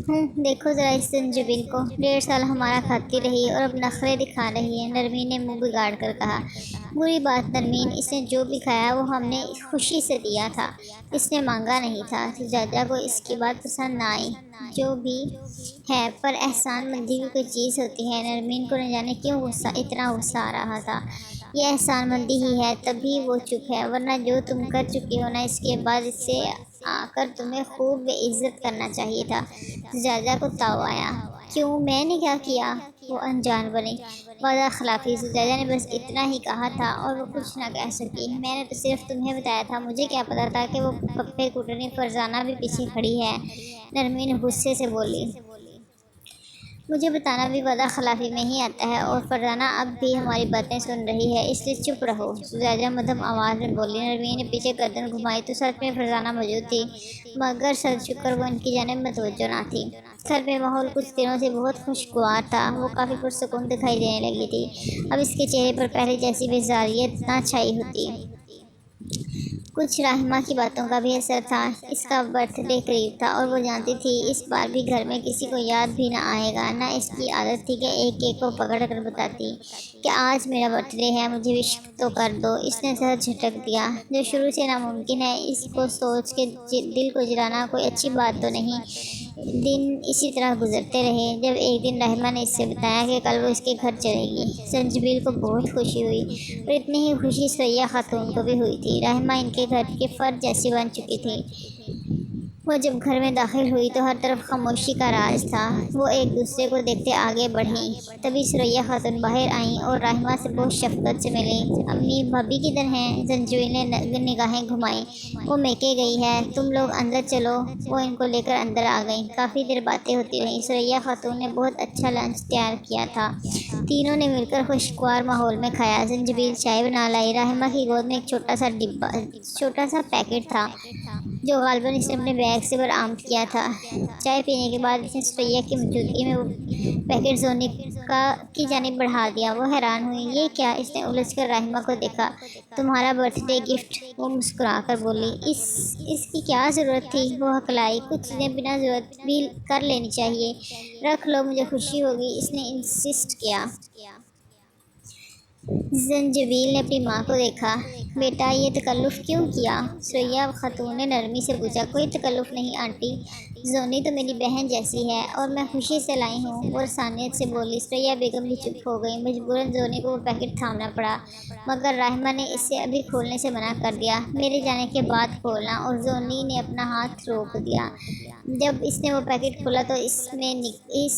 دیکھو ذرا اس زنجبیل کو، 1.5 سال ہمارا کھاتی رہی اور اب نخرے دکھا رہی ہے، نرمین نے منہ بگاڑ کر کہا۔ بری بات نرمین، اس نے جو بھی کھایا وہ ہم نے خوشی سے دیا تھا، اس نے مانگا نہیں تھا۔ زجاجہ کو اس کی بات پسند نہ آئی۔ جو بھی ہے، پر احسان مندی بھی کوئی چیز ہوتی ہے۔ نرمین کو نہ جانے کیوں اتنا غصہ آ رہا تھا۔ یہ احسان مندی ہی ہے، تبھی وہ چپ ہے، ورنہ جو تم کر چکی ہو نا، اس کے بعد اس سے آ کر تمہیں خوب بے عزت کرنا چاہیے تھا۔ زجاجہ کو تاؤ آیا۔ کیوں، میں نے کیا کیا؟ وہ انجان بنی۔ وعدہ خلافی، زجاجہ نے بس اتنا ہی کہا تھا اور وہ کچھ نہ کہہ سکی۔ میں نے تو صرف تمہیں بتایا تھا، مجھے کیا پتا تھا کہ وہ پپے کوٹنی فرزانہ بھی پیچھے کھڑی ہے، نرمین غصے سے بولی۔ مجھے بتانا بھی وعدہ خلافی میں ہی آتا ہے، اور فرزانہ اب بھی ہماری باتیں سن رہی ہے، اس لیے چپ رہو، زجاجہ مدھم آواز میں بولی۔ نرمین نے پیچھے گردن گھمائی تو سچ میں فرزانہ موجود تھی، مگر سر جھک کر وہ ان کی جانب متوجہ نہ تھی۔ گھر میں ماحول کچھ دنوں سے بہت خوشگوار تھا، وہ کافی پرسکون دکھائی دینے لگی تھی۔ اب اس کے چہرے پر پہلے جیسی بیزاریت نہ چھائی ہوتی۔ کچھ راہمہ کی باتوں کا بھی اثر تھا۔ اس کا برتھ ڈے قریب تھا اور وہ جانتی تھی اس بار بھی گھر میں کسی کو یاد بھی نہ آئے گا۔ نہ اس کی عادت تھی کہ ایک کیک کو پکڑ کر بتاتی کہ آج میرا برتھ ڈے ہے، مجھے وش تو کر دو۔ اس نے سر جھٹک دیا، جو شروع سے ناممکن ہے۔ اس کو سوچ کے دل کو جلانا کوئی اچھی بات تو نہیں۔ دن اسی طرح گزرتے رہے، جب ایک دن راہمہ نے اس سے بتایا کہ کل وہ اس کے گھر چلے گی۔ زنجبیل کو بہت خوشی ہوئی، اور اتنی ہی خوشی ثریا خاتون کو بھی ہوئی تھی۔ راہمہ ان کے گھر کے فرد جیسی بن چکی تھی۔ وہ جب گھر میں داخل ہوئی تو ہر طرف خاموشی کا راج تھا۔ وہ ایک دوسرے کو دیکھتے آگے بڑھیں، تبھی ثریا خاتون باہر آئیں اور راہمہ سے بہت شفقت سے ملیں۔ امی، بھابھی کدھر ہیں؟ زنجبیل نے نگاہیں گھمائیں۔ وہ میکے گئی ہے، تم لوگ اندر چلو۔ وہ ان کو لے کر اندر آ گئیں۔ کافی دیر باتیں ہوتی رہیں۔ ثریا خاتون نے بہت اچھا لنچ تیار کیا تھا، تینوں نے مل کر خوشگوار ماحول میں کھایا۔ زنجبیل چائے بنا لائی۔ راہمہ کی گود میں ایک چھوٹا سا پیکٹ تھا، جو غالباً اس نے اپنے بیگ سے برآمد کیا تھا۔ چائے پینے کے بعد اس نے ثریا کی موجودگی میں وہ پیکٹ زونی کی جانب بڑھا دیا۔ وہ حیران ہوئی، یہ کیا؟ اس نے الجھ کر راہمہ کو دیکھا۔ تمہارا برتھ ڈے گفٹ، وہ مسکرا کر بولی۔ اس کی کیا ضرورت تھی؟ وہ ہکلائی۔ کچھ چیزیں بنا ضرورت بھی کر لینی چاہیے۔ رکھ لو، مجھے خوشی ہوگی، اس نے انسسٹ کیا۔ زنجبیل نے اپنی ماں کو دیکھا۔ بیٹا، یہ تکلف کیوں کیا؟ ثریا خاتون نے نرمی سے پوچھا۔ کوئی تکلف نہیں آنٹی، زونی تو میری بہن جیسی ہے اور میں خوشی سے لائی ہوں، وہ رسانیت سے بولی۔ ثریا بیگم بھی چپ ہو گئی۔ مجبوراً زونی کو وہ پیکٹ تھامنا پڑا، مگر راہمہ نے اسے ابھی کھولنے سے منع کر دیا۔ میرے جانے کے بعد کھولنا، اور زونی نے اپنا ہاتھ روک دیا۔ جب اس نے وہ پیکٹ کھولا تو اس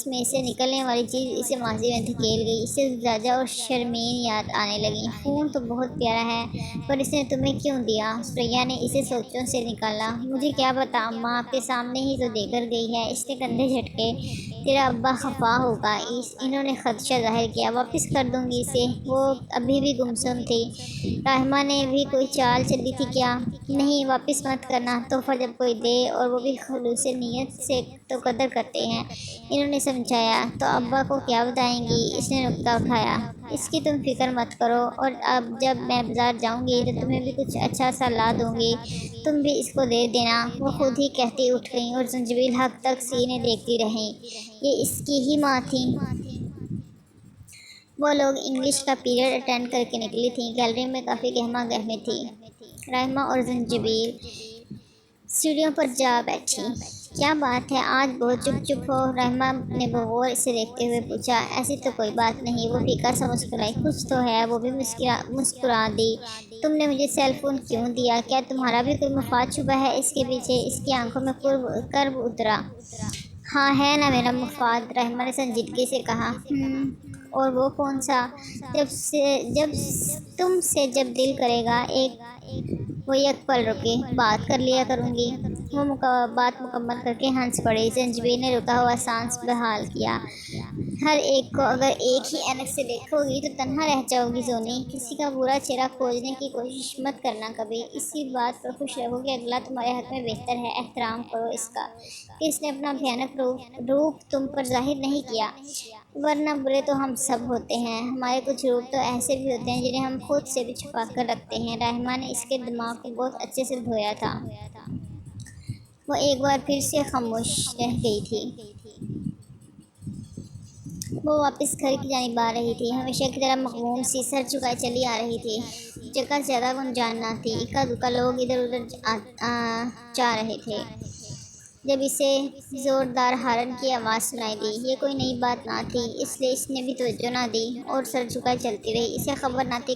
میں سے نکلنے والی چیز اسے ماضی میں دھکیل گئی۔ اسے زجاجہ اور شرمین یاد آنے لگیں۔ خون تو بہت پیارا ہے، پر اس نے تمہیں کیوں دیا؟ ثریا نے اسے سوچوں سے نکالا۔ مجھے کیا پتا اماں، آپ کے سامنے ہی تو دے کر گئی ہے۔ اس نے کندھے جھٹکے۔ تیرا ابا خفا ہوگا، انہوں نے خدشہ ظاہر کیا۔ واپس کر دوں گی اسے، وہ ابھی بھی گمسم تھی۔ راہمہ نے بھی کوئی چال چلی تھی کیا؟ نہیں، واپس مت کرنا، تحفہ جب کوئی دے اور وہ بھی خلوص نیت سے تو قدر کرتے ہیں، انہوں نے سمجھایا۔ تو ابا کو کیا بتائیں گی؟ اس نے نکتہ اٹھایا۔ اس کی تم فکر مت کرو، اور اب جب میں بازار جاؤں گی تو تمہیں بھی کچھ اچھا سا لا دوں گی، تم بھی اس کو دے دینا۔ وہ خود ہی کہتی اٹھ گئیں اور زنجبیل حق تک سینے دیکھتی رہیں۔ یہ اس کی ہی ماں تھیں۔ وہ لوگ انگلش کا پیریڈ اٹینڈ کر کے نکلی تھیں۔ گیلری میں کافی گہما گہمی تھی۔ راہمہ اور زنجبیل سیڑھیوں پر جا بیٹھی۔ کیا بات ہے، آج بہت چپ ہو؟ راہمہ نے بغور سے دیکھتے ہوئے پوچھا۔ ایسی تو کوئی بات نہیں، وہ پھیکا سا مسکرائی۔ کچھ تو ہے، وہ بھی مسکرا دی۔ تم نے مجھے سیل فون کیوں دیا؟ کیا تمہارا بھی کوئی مفاد چھپا ہے اس کے پیچھے؟ اس کی آنکھوں میں کرب اترا۔ ہاں ہے نا میرا مفاد، راہمہ نے سنجیدگی سے کہا۔ اور وہ کون سا؟ تم سے جب دل کرے گا وہ یک پل رکے، بات کر لیا کروں گی۔ وہ بات مکمل کر کے ہنس پڑی۔ زنجبیل نے رکا ہوا سانس بحال کیا۔ ہر ایک کو اگر ایک ہی اینک سے دیکھو گی تو تنہا رہ جاؤ گی زونی۔ کسی کا برا چہرہ کھوجنے کی کوشش مت کرنا کبھی۔ اسی بات پر خوش رہو کہ اگلا تمہارے حق میں بہتر ہے۔ احترام کرو اس کا کہ اس نے اپنا بھیانک روپ تم پر ظاہر نہیں کیا، ورنہ برے تو ہم سب ہوتے ہیں۔ ہمارے کچھ روپ تو ایسے بھی ہوتے ہیں جنہیں ہم خود سے بھی چھپا کر رکھتے ہیں۔ راہمہ نے اس کے دماغ کو بہت اچھے سے دھویا تھا۔ وہ ایک بار پھر سے خاموش رہ گئی تھی۔ وہ واپس گھر کی جانب آ رہی تھی، ہمیشہ کی طرح مغموم سی سر جھکائے چلی آ رہی تھی۔ جگہ زیادہ گنجان نہ تھی، اکا دکا لوگ ادھر ادھر جا رہے تھے۔ جب اسے زوردار ہارن کی آواز سنائی دی، یہ کوئی نئی بات نہ تھی، اس لیے اس نے بھی توجہ نہ دی اور سر جھکائے چلتی رہی۔ اسے خبر نہ تھی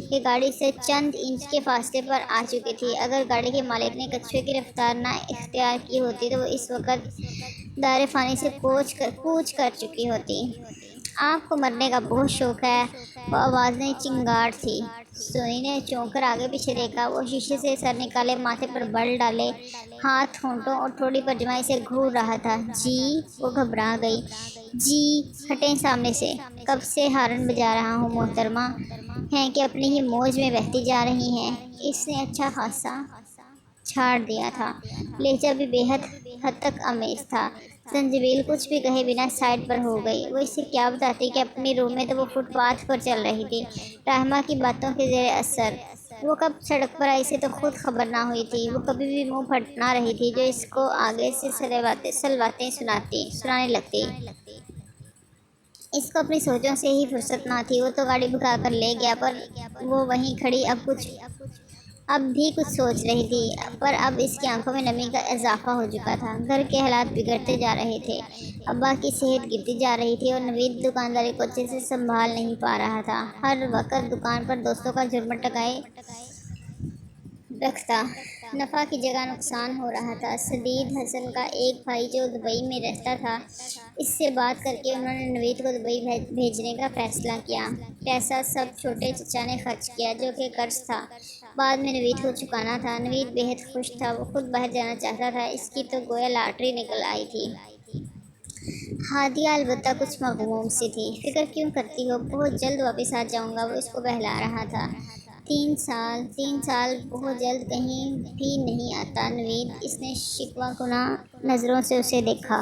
کہ گاڑی سے چند انچ کے فاصلے پر آ چکی تھی۔ اگر گاڑی کے مالک نے کچھوے کی رفتار نہ اختیار کی ہوتی تو وہ اس وقت دار فانی سے کوچ کر چکی ہوتی۔ آپ کو مرنے کا بہت شوق ہے، وہ آوازیں چنگاڑ تھی۔ سونی نے چونک کر آگے پیچھے دیکھا۔ وہ شیشے سے سر نکالے، ماتھے پر بل ڈالے، ہاتھ ہونٹوں اور تھوڑی پر جمائے سے گھور رہا تھا۔ جی، وہ گھبرا گئی۔ جی، ہٹیں سامنے سے، کب سے ہارن بجا رہا ہوں محترمہ، ہیں کہ اپنی ہی موج میں بہتی جا رہی ہیں۔ اس نے اچھا خاصا چھاڑ دیا تھا، لہجہ بھی بے حد تک آمیز تھا۔ زنجبیل کچھ بھی کہے بنا سائڈ پر ہو گئی۔ وہ اسے کیا بتاتی کہ اپنے روم میں تو وہ فٹ پاتھ پر چل رہی تھی، رحمہ کی باتوں کے زیر اثر۔ وہ کب سڑک پر آئی اسے تو خود خبر نہ ہوئی تھی۔ وہ کبھی بھی منہ پھٹ نہ رہی تھی جو اس کو آگے سے سلواتیں سنانے لگتی۔ اس کو اپنی سوچوں سے ہی فرصت نہ تھی۔ وہ تو گاڑی بھگا کر لے گیا، پر وہ وہیں کھڑی اب بھی کچھ سوچ رہی تھی، پر اب اس کی آنکھوں میں نمی کا اضافہ ہو چکا تھا۔ گھر کے حالات بگڑتے جا رہے تھے، ابا کی صحت گرتی جا رہی تھی اور نوید دکانداری کو اچھے سے سنبھال نہیں پا رہا تھا۔ ہر وقت دکان پر دوستوں کا جھرمٹ ٹکائے رکھتا، نفع کی جگہ نقصان ہو رہا تھا۔ سدید حسن کا ایک بھائی جو دبئی میں رہتا تھا، اس سے بات کر کے انہوں نے نوید کو دبئی بھیجنے کا فیصلہ کیا۔ پیسہ سب چھوٹے چچا نے خرچ کیا جو کہ قرض تھا، بعد میں نوید کو چکانا تھا۔ نوید بے حد خوش تھا، وہ خود باہر جانا چاہتا تھا، اس کی تو گویا لاٹری نکل آئی تھی۔ ہادیہ البتہ کچھ مغموم سی تھی۔ فکر کیوں کرتی ہو، بہت جلد واپس آ جاؤں گا، وہ اس کو بہلا رہا تھا۔ 3 سال بہت جلد کہیں بھی نہیں آتا نوید، اس نے شکوہ کناں نظروں سے اسے دیکھا۔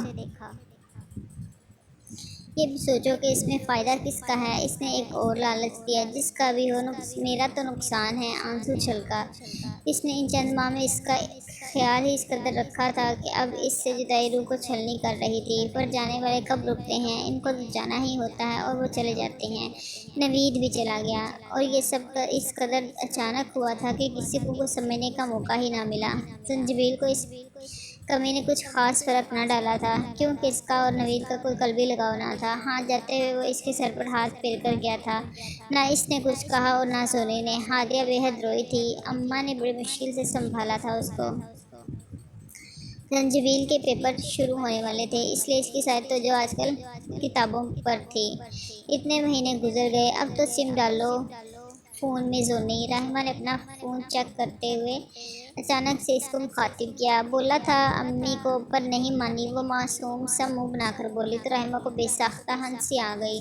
یہ بھی سوچو کہ اس میں فائدہ کس کا ہے۔ اس نے ایک اور لالچ دیا، جس کا بھی ہو میرا تو نقصان ہے۔ آنسو چھلکا۔ اس نے ان چند ماہ میں اس کا خیال ہی اس قدر رکھا تھا کہ اب اس سے جدائی روح کو چھلنی کر رہی تھی۔ پر جانے والے کب رکتے ہیں، ان کو تو جانا ہی ہوتا ہے اور وہ چلے جاتے ہیں۔ نوید بھی چلا گیا اور یہ سب اس قدر اچانک ہوا تھا کہ کسی کو کچھ سمجھنے کا موقع ہی نہ ملا۔ زنجبیل کو اس کمی نے کچھ خاص فرق نہ ڈالا تھا، کیونکہ اس کا اور نوید کا کوئی قلبی لگاؤ نہ تھا۔ ہاتھ جاتے ہوئے وہ اس کے سر پر ہاتھ پھیر کر گیا تھا۔ نہ اس نے کچھ کہا اور نہ سونی نے۔ ہادیہ بے حد روئی تھی، اماں نے بڑی مشکل سے سنبھالا تھا اس کو۔ زنجبیل کے پیپر شروع ہونے والے تھے، اس لیے اس کی ساری توجہ آج کل کتابوں پر تھی۔ اتنے مہینے گزر گئے، اب تو سم ڈالو فون میں زونی۔ رحمہ نے اپنا فون چیک کرتے ہوئے اچانک سے اس کو مخاطب کیا۔ بولا تھا امی کو، پر نہیں مانی۔ وہ معصوم سا منہ بنا کر بولی تو رحمہ کو بے ساختہ ہنسی آ گئی۔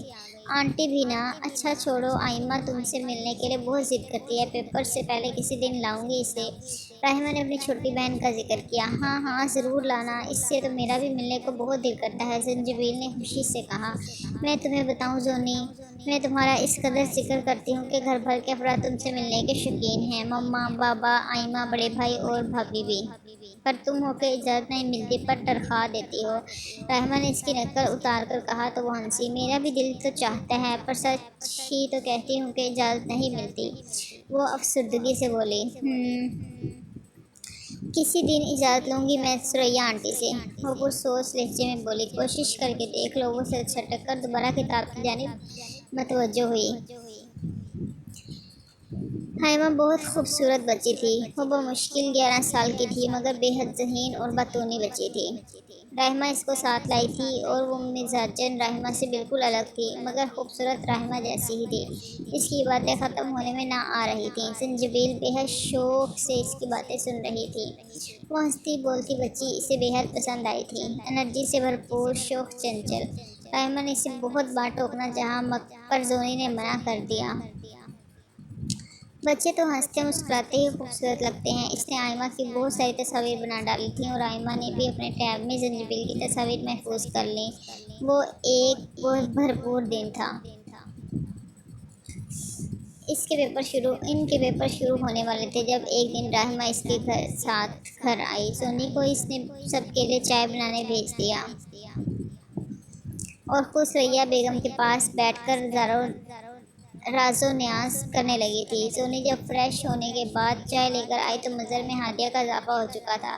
آنٹی بھی نا، اچھا چھوڑو، آئمہ تم سے ملنے کے لیے بہت ضد کرتی ہے، پیپر سے پہلے کسی دن لاؤں گی اسے۔ رحمہ نے اپنی چھوٹی بہن کا ذکر کیا۔ ہاں ہاں ضرور لانا، اس سے تو میرا بھی ملنے کو بہت دل کرتا ہے، زنجبیل نے خوشی سے کہا۔ میں تمہیں بتاؤں زونی، میں تمہارا اس قدر ذکر کرتی ہوں کہ گھر بھر کے افراد تم سے ملنے کے شوقین ہیں، مما، بابا، آئمہ، بڑے بھائی اور بھابھی بھی، پر تم ہو کے اجازت نہیں ملتی، پر تنخواہ دیتی ہو۔ رحمہ نے اس کی نقل اتار کر کہا تو وہ ہنسی۔ میرا بھی دل تو چاہتا ہے، پر سچ ہی تو کہتی ہوں کہ اجازت نہیں ملتی، وہ افسردگی سے بولی۔ کسی دن اجازت لوں گی میں ثریا آنٹی سے، وہ پرسوچ لہجے میں بولی۔ کوشش کر کے دیکھ لو، وہ سر جھٹک کر دوبارہ کتاب کی جانب متوجہ ہوئی۔ حائمہ بہت خوبصورت بچی تھی، وہ بمشکل 11 سال کی تھی، مگر بے حد ذہین اور باتونی بچی تھی۔ رحمہ اس کو ساتھ لائی تھی اور وہ مزاجاً رحمہ سے بالکل الگ تھی، مگر خوبصورت رحمہ جیسی ہی تھی۔ اس کی باتیں ختم ہونے میں نہ آ رہی تھیں۔ زنجبیل بے حد شوق سے اس کی باتیں سن رہی تھی۔ وہ ہنستی بولتی بچی اسے بے حد پسند آئی تھی، انرجی سے بھرپور، شوخ چنچل۔ رحمہ نے اسے بہت بار ٹوکنا چاہا، پر زونی نے منع کر دیا۔ بچے تو ہنستے مسکراتے ہی خوبصورت لگتے ہیں۔ اس نے آئمہ کی بہت ساری تصاویر بنا ڈالی تھیں اور آئمہ نے بھی اپنے ٹیب میں زنجبیل کی تصاویر محفوظ کر لیں۔ وہ ایک بہت بھرپور دن تھا۔ ان کے پیپر شروع ہونے والے تھے جب ایک دن راہمہ اس کے ساتھ گھر آئی۔ سونی کو اس نے سب کے لیے چائے بنانے بھیج دیا اور خود سریا بیگم کے پاس بیٹھ کر راز و نیاز کرنے لگی تھی۔ سونی جب فریش ہونے کے بعد چائے لے کر آئی تو منظر میں ہادیہ کا اضافہ ہو چکا تھا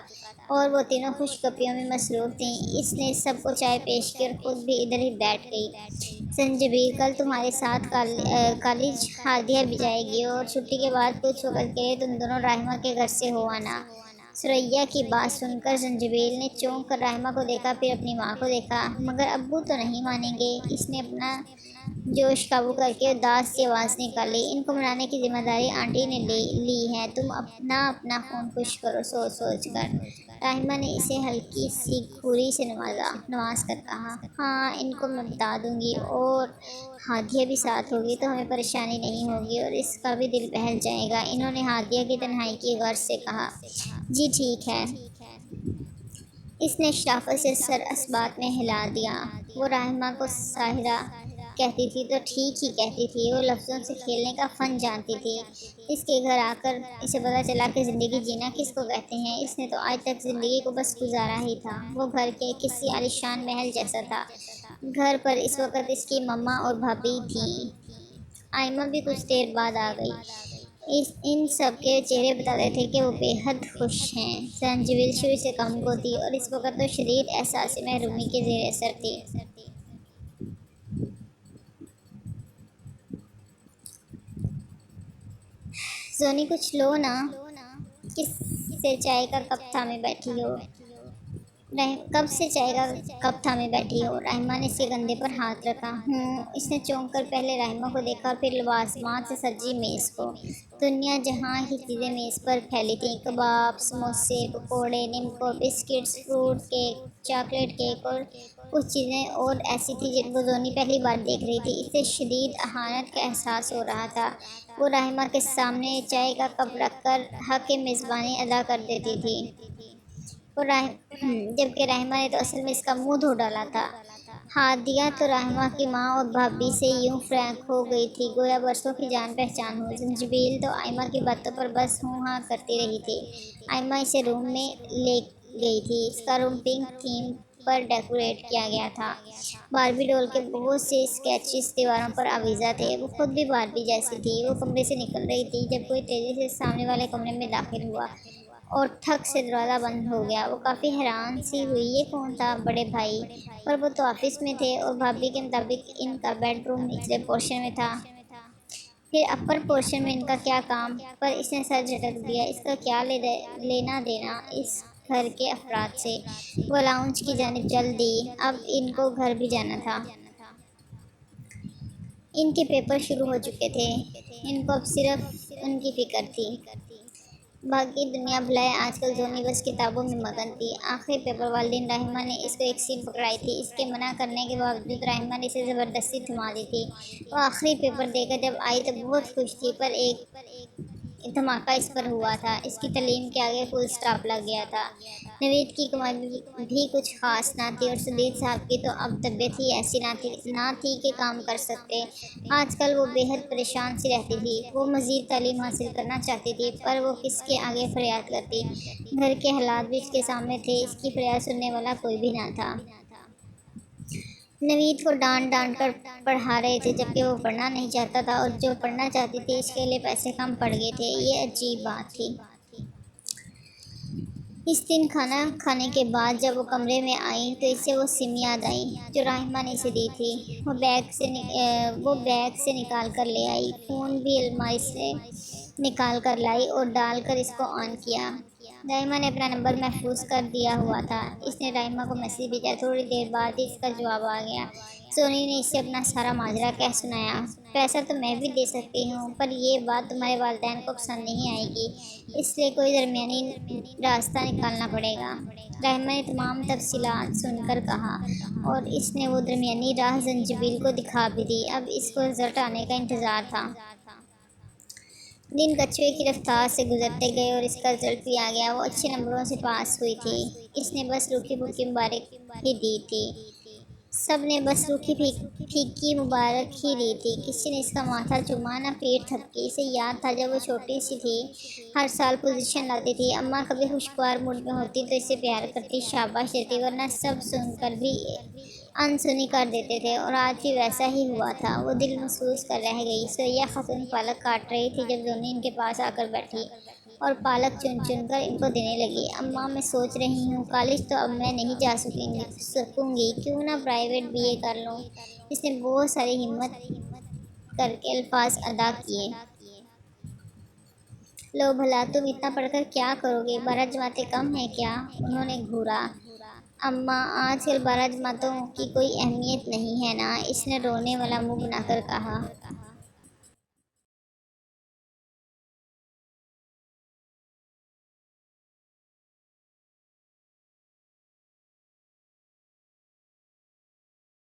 اور وہ تینوں خوش گپیوں میں مصروف تھیں۔ اس نے سب کو چائے پیش کی اور خود بھی ادھر ہی بیٹھ گئی۔ زنجبیل، کل تمہارے ساتھ کالج ہادیہ بھی جائے گی اور چھٹی کے بعد کچھ وقت کے لیے تم دونوں راہمہ کے گھر سے ہو آنا۔ سریا کی بات سن کر زنجبیل نے چونک کر راہمہ کو دیکھا، پھر اپنی ماں کو دیکھا۔ مگر ابو تو نہیں مانیں گے۔ اس نے اپنا جوش قابو کر کے اداس سی آواز نکالی۔ ان کو منانے کی ذمہ داری آنٹی نے لی ہے، تم اپنا خون خشک کرو سوچ سوچ کر۔ راہمہ نے اسے ہلکی سی گھوری سے نواز کر کہا، ہاں ان کو میں بتا دوں گی اور ہادیہ بھی ساتھ ہوگی تو ہمیں پریشانی نہیں ہوگی اور اس کا بھی دل بہل جائے گا۔ انہوں نے ہادیہ کی تنہائی کی غرض سے کہا، جی ٹھیک ہے۔ اس نے شرافت سے سر اثبات میں ہلا دیا۔ وہ راہمہ کو ساحرہ کہتی تھی تو ٹھیک ہی کہتی تھی، وہ لفظوں سے کھیلنے کا فن جانتی تھی۔ اس کے گھر آ کر اسے پتہ چلا کہ زندگی جینا کس کو کہتے ہیں۔ اس نے تو آج تک زندگی کو بس گزارا ہی تھا۔ وہ گھر کے کسی عالیشان محل جیسا تھا۔ گھر پر اس وقت اس کی مما اور بھابھی تھیں۔ آئمہ بھی کچھ دیر بعد آ گئی۔ ان سب کے چہرے بتاتے تھے کہ وہ بے حد خوش ہیں۔ زنجبیل شروع سے کم گو تھی اور اس وقت تو شدید احساس محرومی کے زیر اثر تھی۔ سونی کچھ لو نا، کس سے چائے کا کپ تھامے بیٹھی ہو؟ کب سے چائے کا کپ تھامے بیٹھی ہو؟ راہمہ نے اس کے کندھے پر ہاتھ رکھا۔ اس نے چونک کر پہلے راہمہ کو دیکھا پھر لوازمات سے سجی میز کو۔ دنیا جہاں کی چیزیں میز پر پھیلی تھیں، کباب، سموسے، پکوڑے، نمکو، biscuits, fruit cake, chocolate cake اور کچھ چیزیں اور ایسی تھیں جن کو سونی پہلی بار دیکھ رہی تھی۔ اسے شدید اہانت کا احساس ہو رہا تھا۔ وہ راہمہ کے سامنے چائے کا کپ رکھ کر حق میزبانی ادا کر دیتی تھی، جبکہ راہمہ نے تو اصل میں اس کا منہ دھو ڈالا تھا۔ ہادیہ تو راہمہ کی ماں اور بھابھی سے یوں فرینک ہو گئی تھی گویا برسوں کی جان پہچان ہو۔ زنجبیل تو آئمہ کی باتوں پر بس ہوں ہاں کرتی رہی تھی۔ آئمہ اسے روم میں لے گئی تھی۔ اس کا روم پنک تھیم پر ڈیکوریٹ کیا گیا تھا۔ باربی ڈول کے بہت سے اسکیچز دیواروں پر آویزاں تھے۔ وہ خود بھی باربی جیسی تھی۔ وہ کمرے سے نکل رہی تھی جب کوئی تیزی سے سامنے والے کمرے میں داخل ہوا اور ٹھک سے دروازہ بند ہو گیا۔ وہ کافی حیران سی ہوئی، یہ کون تھا؟ بڑے بھائی؟ پر وہ تو آفس میں تھے اور بھابھی کے مطابق ان کا بیڈ روم نچلے پورشن میں تھا، پھر اپر پورشن میں ان کا کیا کام؟ پر اس نے سر جھٹک دیا، اس کا کیا لینا دینا اس گھر کے افراد سے؟ وہ لاؤنج کی جانب چل دی۔ اب ان کو گھر بھی جانا تھا۔ ان کے پیپر شروع ہو چکے تھے۔ ان کو اب صرف ان کی فکر تھی۔ باقی دنیا بھلائے آج کل سونی بس کتابوں میں مگن تھی۔ آخری پیپر والے دن راہمہ نے اس کو ایک سیٹ پکڑائی تھی۔ اس کے منع کرنے کے باوجود راہمہ نے اسے زبردستی تھما دی تھی۔ وہ آخری پیپر دے کر جب آئی تو بہت خوش تھی، پر ایک دھماکہ اس پر ہوا تھا۔ اس کی تعلیم کے آگے فل سٹاپ لگ گیا تھا۔ نوید کی کمائی بھی کچھ خاص نہ تھی اور سدید صاحب کی تو اب طبیعت ہی ایسی نہ تھی کہ کام کر سکتے۔ آج کل وہ بے حد پریشان سی رہتی تھی۔ وہ مزید تعلیم حاصل کرنا چاہتی تھی، پر وہ کس کے آگے فریاد کرتی؟ گھر کے حالات بھی اس کے سامنے تھے، اس کی فریاد سننے والا کوئی بھی نہ تھا۔ نوید کو ڈانٹ کر پڑھا رہے تھے جبکہ وہ پڑھنا نہیں چاہتا تھا اور جو پڑھنا چاہتی تھی اس کے لیے پیسے کم پڑ گئے تھے۔ یہ عجیب بات تھی۔ اس دن کھانا کھانے کے بعد جب وہ کمرے میں آئی تو اسے وہ سم یاد آئی جو راہمہ نے اسے دی تھی۔ وہ بیگ سے نکال کر لے آئی، فون بھی الماری سے نکال کر لائی اور ڈال کر اس کو آن کیا۔ راہمہ نے اپنا نمبر محفوظ کر دیا ہوا تھا۔ اس نے راہمہ کو میسج بھیجا، تھوڑی دیر بعد ہی اس کا جواب آ گیا۔ سونی نے اسے اپنا سارا ماجرا کہہ سنایا۔ پیسہ تو میں بھی دے سکتی ہوں، پر یہ بات تمہارے والدین کو پسند نہیں آئے گی، اس لیے کوئی درمیانی راستہ نکالنا پڑے گا۔ راہمہ نے تمام تفصیلات سن کر کہا اور اس نے وہ درمیانی راہ زنجبیل کو دکھا بھی دی۔ اب اس کو رزلٹ آنے کا انتظار تھا۔ دن کچھوے کی رفتار سے گزرتے گئے اور اس کا رزلٹ بھی آ گیا۔ وہ اچھے نمبروں سے پاس ہوئی تھی۔ اس نے بس روکھی پھوکی مبارک ہی دی تھی۔ سب نے بس روکھی پھیکی مبارک ہی دی تھی۔ کسی نے اس کا ماتھا چوما نہ پیٹھ تھپکی۔ اسے یاد تھا جب وہ چھوٹی سی تھی، ہر سال پوزیشن لاتی تھی۔ اماں کبھی خوشگوار موڈ میں ہوتی تو اسے پیار کرتی، شاباش دیتی، ورنہ سب سن کر بھی انسنی کر دیتے تھے، اور آج بھی ویسا ہی ہوا تھا۔ وہ دل محسوس کر رہ گئی۔ ثریا خاتون پالک کاٹ رہی تھی جب دونوں ان کے پاس آ کر بیٹھی اور پالک چن چن کر ان کو دینے لگی۔ اماں، میں سوچ رہی ہوں کالج تو اب میں نہیں جا سکوں گی، کیوں نہ پرائیویٹ بی اے کر لوں؟ اس نے بہت ساری ہمت کر کے الفاظ ادا کیے۔ لو بھلا، تم اتنا پڑھ کر کیا کرو گے؟ 12 جماعتیں کم ہیں کیا؟ انہوں نے گھورا۔ اماں، آج کل 12 جماعتوں کی کوئی اہمیت نہیں ہے نا، اس نے رونے والا منہ بنا کر کہا۔